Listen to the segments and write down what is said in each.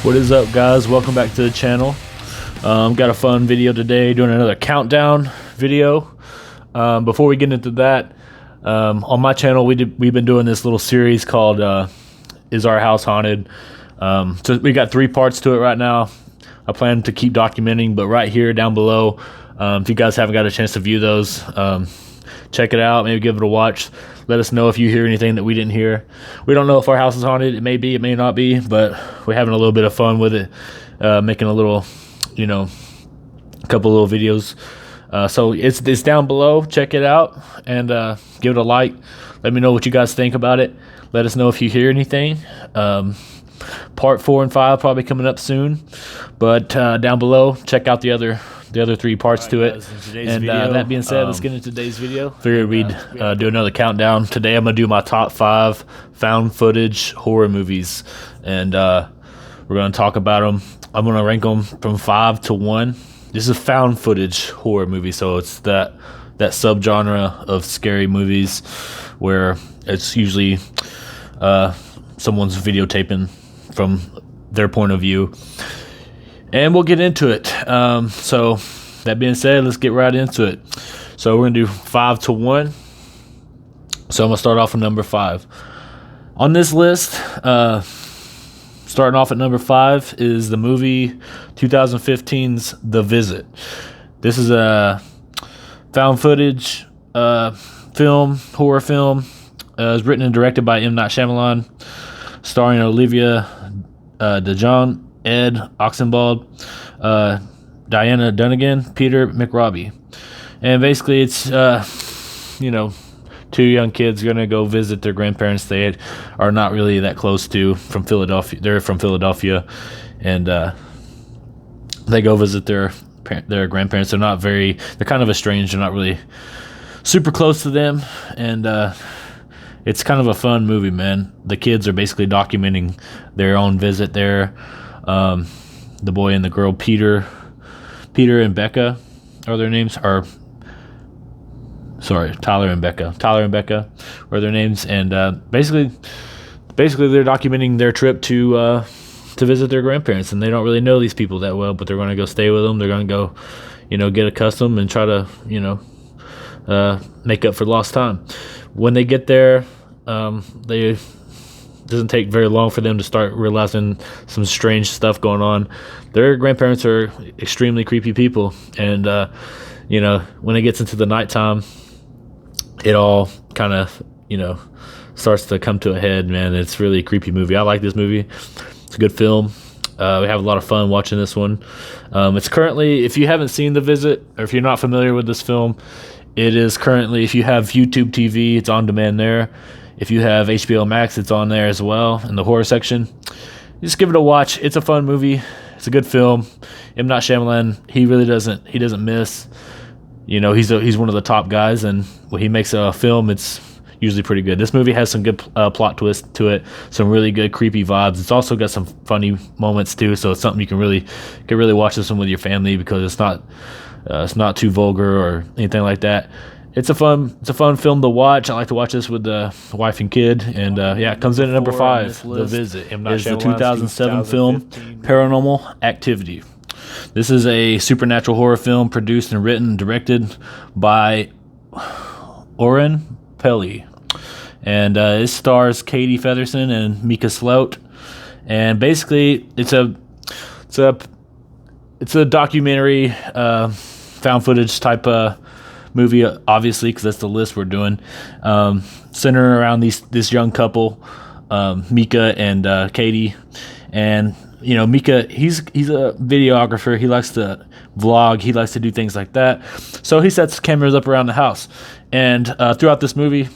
What is up, guys? Welcome back to the channel. Got a fun video today, doing another countdown video. Before we get into that, on my channel we've been doing this little series called Is Our House Haunted? So we got 3 parts to it right now. I plan to keep documenting, but right here down below, if you guys haven't got a chance to view those, check it out, maybe give it a watch. Let us know if you hear anything that we didn't hear. We don't know if our house is haunted. It may be, it may not be, but we're having a little bit of fun with it, making a little, a couple little videos. So it's down below. Check it out and give it a like. Let me know what you guys think about it. Let us know if you hear anything. Part 4 and 5 probably coming up soon, but down below, check out the other 3 parts to it. And that being said, let's get into today's video. Figured we'd do another countdown. Today I'm gonna do my top 5 found footage horror movies, and we're gonna talk about them. I'm gonna rank them from 5 to 1. This is a found footage horror movie, so it's that subgenre of scary movies where it's usually someone's videotaping from their point of view. And we'll get into it. So that being said, let's get right into it. So we're gonna do 5 to 1. So I'm gonna start off with number 5 on this list. Starting off at number 5 is the movie 2015's The Visit. This is a found footage horror film. It was written and directed by M. Night Shyamalan, starring Olivia DeJonge, Ed Oxenbould, Diana Dunnigan, Peter McRobbie. And basically it's 2 young kids gonna go visit their grandparents they are not really that close to, from Philadelphia. They're from Philadelphia, and they go visit their grandparents. They're kind of estranged. They're not really super close to them, and it's kind of a fun movie, man. The kids are basically documenting their own visit there. The boy and the girl, Peter and Becca are their names. Tyler and Becca are their names, and basically they're documenting their trip to visit their grandparents, and they don't really know these people that well, but they're going to go stay with them. They're going to go, get accustomed and try to, make up for lost time. When they get there, it doesn't take very long for them to start realizing some strange stuff going on. Their grandparents are extremely creepy people, and when it gets into the nighttime, it all kind of starts to come to a head, man. It's really a creepy movie. I like this movie. It's a good film. We have a lot of fun watching this one. It's currently, if you haven't seen The Visit, or if you're not familiar with this film, it is currently, if you have YouTube TV, it's on demand there. If you have HBO Max, it's on there as well in the horror section. Just give it a watch. It's a fun movie. It's a good film. M. Night Shyamalan, he doesn't miss. He's one of the top guys, and when he makes a film, it's usually pretty good. This movie has some good plot twists to it, some really good creepy vibes. It's also got some funny moments too, so it's something you can really watch this one with your family, because it's not too vulgar or anything like that. It's a fun film to watch. I like to watch this with the wife and kid, and it comes in at number 5. The Visit is the 2007 film Paranormal Activity. This is a supernatural horror film produced and written and directed by Oren Peli, and it stars Katie Featherston and Mika Sloat. And basically, it's a documentary, found footage type movie, obviously, because that's the list we're doing. Centering around this young couple, Mika and Katie. And Mika, he's a videographer. He likes to vlog. He likes to do things like that. So he sets cameras up around the house. And throughout this movie,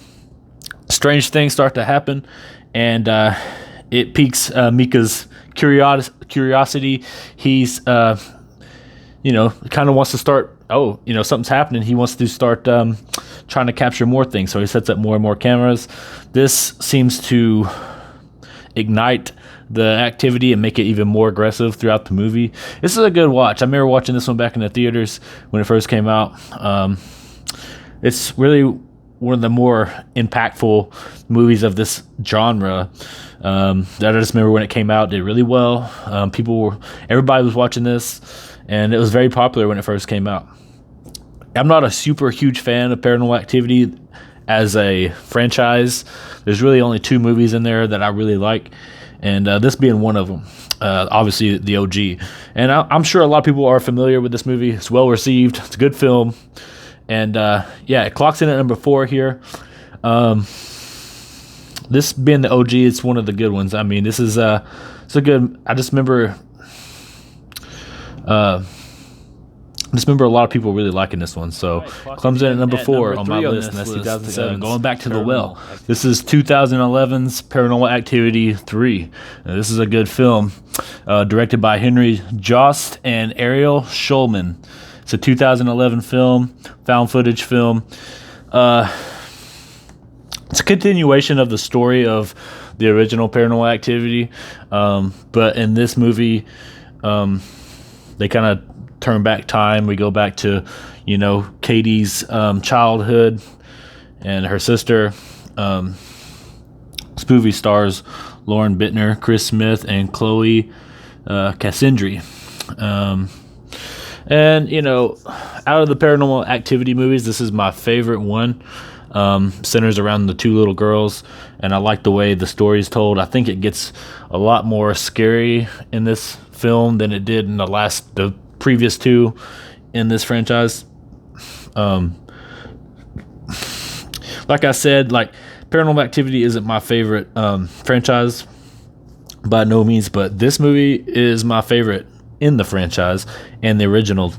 strange things start to happen, and it piques Mika's curiosity. He's kind of wants to start. Something's happening. He wants to start trying to capture more things. So he sets up more and more cameras. This seems to ignite the activity and make it even more aggressive throughout the movie. This is a good watch. I remember watching this one back in the theaters when it first came out. It's really one of the more impactful movies of this genre. That I just remember when it came out, did really well. Everybody was watching this, and it was very popular when it first came out. I'm not a super huge fan of Paranormal Activity as a franchise. There's really only 2 movies in there that I really like, and this being one of them. Obviously the OG, and I'm sure a lot of people are familiar with this movie. It's well received. It's a good film, and it clocks in at number 4 here. This being the OG, it's one of the good ones. I mean, this is it's a good. I just remember a lot of people really liking this one. So comes in at number 4 on my list, and that's 2007. Going back to the well. This is 2011's Paranormal Activity 3. Now, this is a good film, directed by Henry Jost and Ariel Schulman. It's a 2011 film, found footage film. It's a continuation of the story of the original Paranormal Activity, but in this movie, they kind of turn back time. We go back to, Katie's childhood and her sister. This movie stars Lauren Bittner, Chris Smith, and Chloe Cassandri. And out of the Paranormal Activity movies, this is my favorite one. Centers around the 2 little girls, and I like the way the story is told. I think it gets a lot more scary in this film than it did in the previous 2 in this franchise. Like I said, Paranormal Activity isn't my favorite franchise by no means, but this movie is my favorite in the franchise and the original.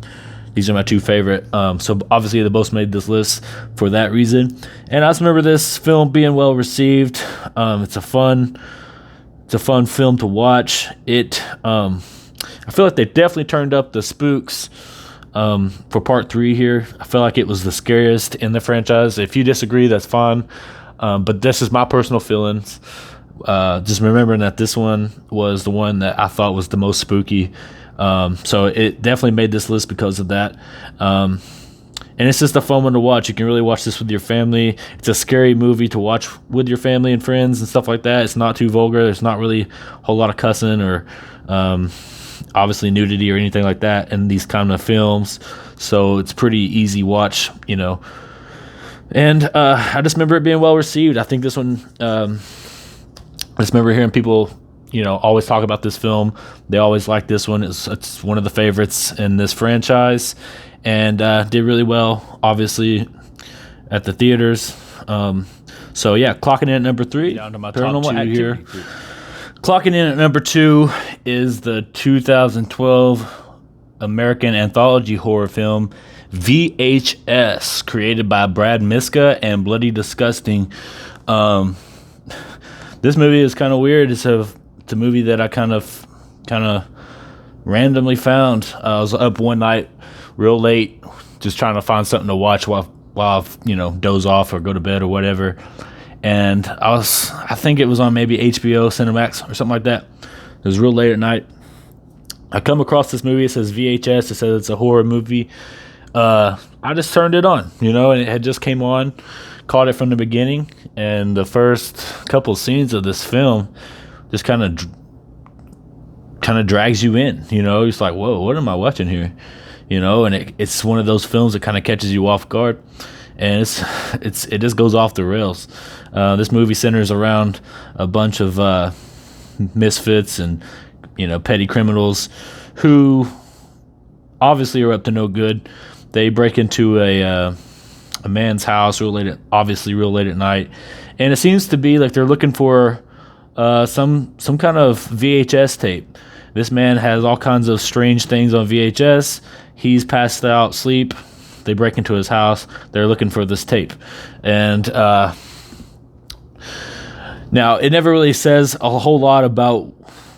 These are my 2 favorite. So obviously they both made this list for that reason. And I just remember this film being well received. It's a fun film to watch. I feel like they definitely turned up the spooks for part 3 here. I feel like it was the scariest in the franchise. If you disagree, that's fine. But this is my personal feelings. Just remembering that this one was the one that I thought was the most spooky. So it definitely made this list because of that. And it's just a fun one to watch. You can really watch this with your family. It's a scary movie to watch with your family and friends and stuff like that. It's not too vulgar. There's not really a whole lot of cussing or obviously nudity or anything like that in these kind of films. So it's pretty easy watch, And I just remember it being well received. I think this one, I just remember hearing people always talk about this film. They always like this one. It's one of the favorites in this franchise, and did really well, obviously, at the theaters. So yeah, clocking in at number 3. Down to my Paranormal top 2 here. Clocking in at number 2 is the 2012 American anthology horror film VHS, created by Brad Miska and Bloody Disgusting. This movie is kind of weird. It's a movie that I kind of randomly found. I was up one night real late just trying to find something to watch while I doze off or go to bed or whatever, and I think it was on maybe HBO Cinemax or something like that. It was real late at night. I come across this movie. It says VHS. It says it's a horror movie. I just turned it on, and it had just came on. Caught it from the beginning, and the first couple scenes of this film just kind of drags you in. It's like, whoa, what am I watching here? And it's one of those films that kind of catches you off guard, and it just goes off the rails. This movie centers around a bunch of misfits and petty criminals who obviously are up to no good. They break into a man's house real late at night, and it seems to be like they're looking for some kind of VHS tape. This man has all kinds of strange things on VHS. He's passed out, sleep. They break into his house. They're looking for this tape, and now it never really says a whole lot about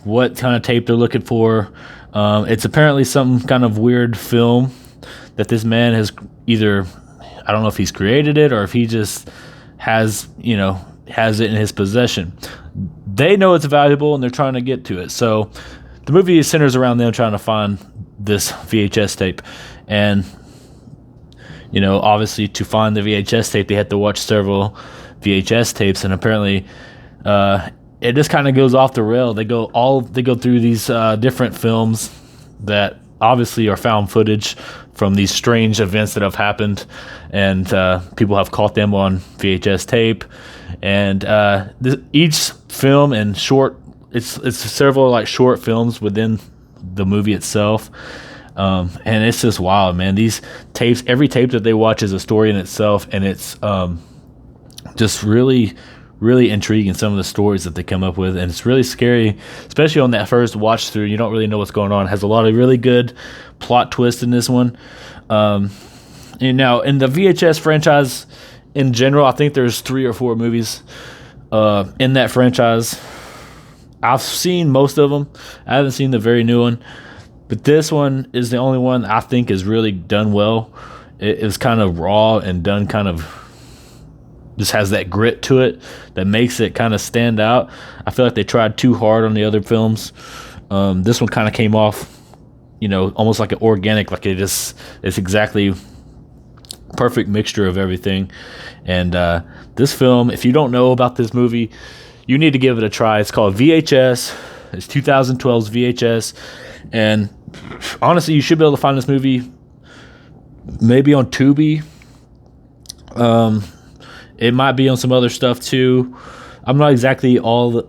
what kind of tape they're looking for. It's apparently some kind of weird film that this man has either, I don't know if he's created it or if he just has it in his possession. They know it's valuable and they're trying to get to it. So the movie centers around them trying to find this VHS tape. And, obviously to find the VHS tape, they had to watch several VHS tapes, and apparently it just kind of goes off the rail. They go through these different films that obviously are found footage from these strange events that have happened, and people have caught them on VHS tape. And each film and short, it's several like short films within the movie itself. And it's just wild, man. These tapes, every tape that they watch is a story in itself, and it's just really, really intriguing, some of the stories that they come up with, and it's really scary, especially on that first watch through. You don't really know what's going on. It has a lot of really good plot twists in this one. And now in the VHS franchise in general, I think there's 3 or 4 movies in that franchise. I've seen most of them. I haven't seen the very new one, but this one is the only one I think is really done well. It is kind of raw and done kind of just has that grit to it that makes it kind of stand out. I feel like they tried too hard on the other films. This one kind of came off, almost like an organic, like it's exactly perfect mixture of everything. And this film, if you don't know about this movie, you need to give it a try. It's called VHS. It's 2012's VHS. And honestly, you should be able to find this movie maybe on Tubi. It might be on some other stuff too. I'm not exactly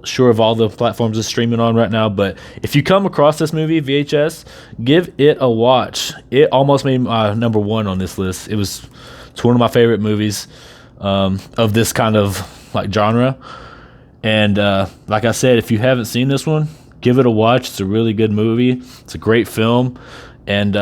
sure of all the platforms it's streaming on right now, but if you come across this movie, VHS, give it a watch. It almost made my number 1 on this list. It's one of my favorite movies of this kind of like genre. And like I said, if you haven't seen this one, give it a watch. It's a really good movie. It's a great film, and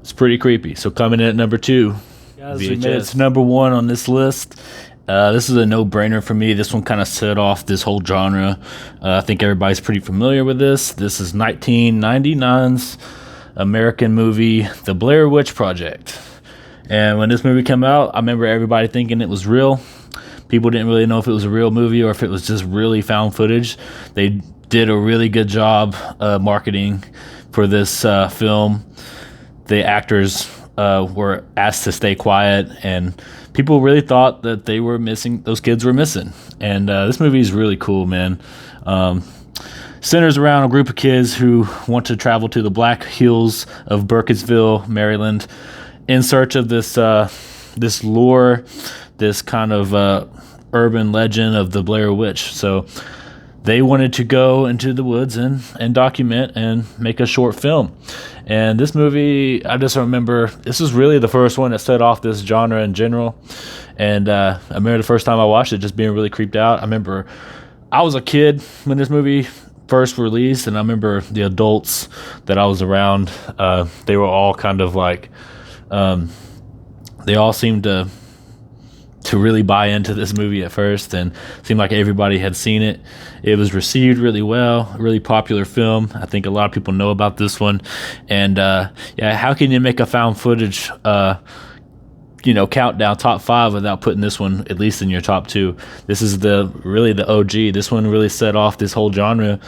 it's pretty creepy. So coming in at number 2, guys, it's number 1 on this list. This is a no-brainer for me. This one kind of set off this whole genre. I think everybody's pretty familiar with this. This is 1999's American movie, The Blair Witch Project. And when this movie came out, I remember everybody thinking it was real. People didn't really know if it was a real movie or if it was just really found footage. They did a really good job marketing for this film. The actors were asked to stay quiet, and people really thought that they were missing. Those kids were missing, and this movie is really cool, man. Centers around a group of kids who want to travel to the Black Hills of Burkittsville, Maryland, in search of this lore, this kind of urban legend of the Blair Witch. So they wanted to go into the woods and document and make a short film. And this movie, I just remember, this was really the first one that set off this genre in general. And I remember the first time I watched it just being really creeped out. I remember I was a kid when this movie first released, and I remember the adults that I was around, they were all kind of like, they all seemed to really buy into this movie at first, and seemed like everybody had seen it. It was received really well, a really popular film. I think a lot of people know about this one. And how can you make a found footage countdown top 5 without putting this one at least in your top 2? This is really the OG. This one really set off this whole genre,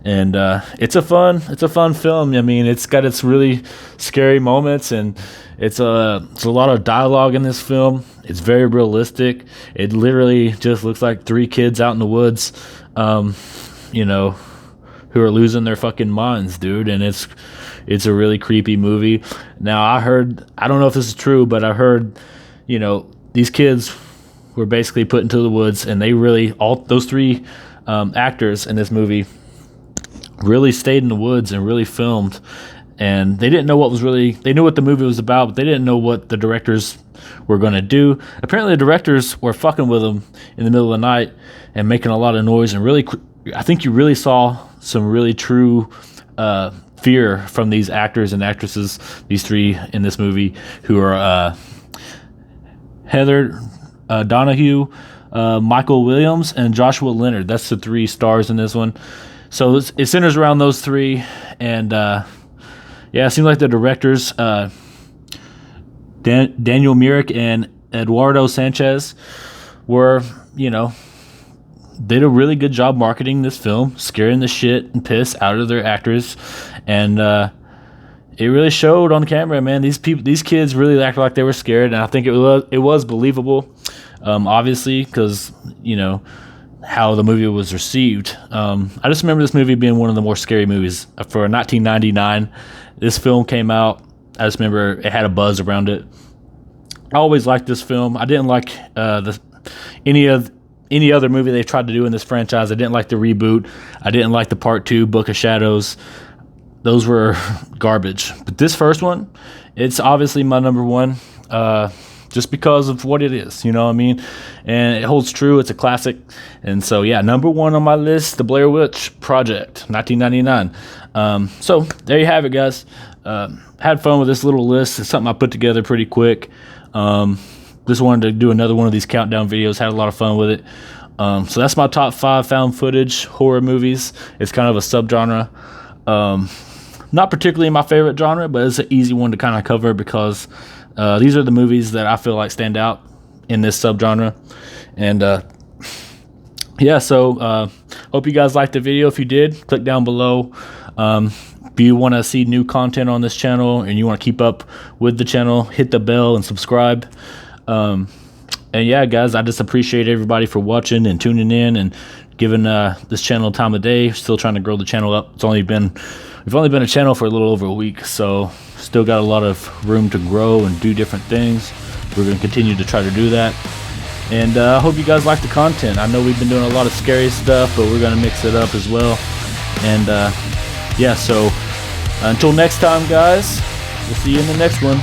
and it's a fun film. I mean, it's got its really scary moments, and it's a lot of dialogue in this film. It's very realistic. It literally just looks like 3 kids out in the woods, who are losing their fucking minds, dude. And it's a really creepy movie. Now, I don't know if this is true, but I heard, these kids were basically put into the woods, and they really, all those 3 actors in this movie really stayed in the woods and really filmed. And they didn't know they knew what the movie was about, but they didn't know what the directors were going to do. Apparently the directors were fucking with them in the middle of the night and making a lot of noise, and really, I think you really saw some really true fear from these actors and actresses, these 3 in this movie, who are Heather Donahue, Michael Williams, and Joshua Leonard. That's the 3 stars in this one. So it centers around those 3, and it seems like the directors, Daniel Myrick and Eduardo Sanchez, were, did a really good job marketing this film, scaring the shit and piss out of their actors. And it really showed on camera, man. These kids really acted like they were scared, and I think it was believable, obviously, because how the movie was received. I just remember this movie being one of the more scary movies for 1999. This film came out. I just remember it had a buzz around it. I always liked this film. I didn't like any other movie they tried to do in this franchise. I didn't like the reboot. I didn't like the part 2, Book of Shadows. Those were garbage. But this first one, it's obviously my number one, just because of what it is, you know what I mean? And it holds true. It's a classic. And so, yeah, number one on my list, The Blair Witch Project, 1999. So there you have it, guys. Had fun with this little list. It's something I put together pretty quick. Just wanted to do another one of these countdown videos. Had a lot of fun with it. So that's my top 5 found footage horror movies. It's kind of a subgenre. Not particularly my favorite genre, but it's an easy one to kind of cover because these are the movies that I feel like stand out in this subgenre. And yeah, so hope you guys liked the video. If you did, click down below. If you want to see new content on this channel and you want to keep up with the channel, hit the bell and subscribe. And yeah, guys, I just appreciate everybody for watching and tuning in and giving this channel time of day. Still trying to grow the channel up. We've only been a channel for a little over a week, so still got a lot of room to grow and do different things. We're going to continue to try to do that. And I hope you guys like the content. I know we've been doing a lot of scary stuff, but we're going to mix it up as well. And yeah, so until next time, guys, we'll see you in the next one.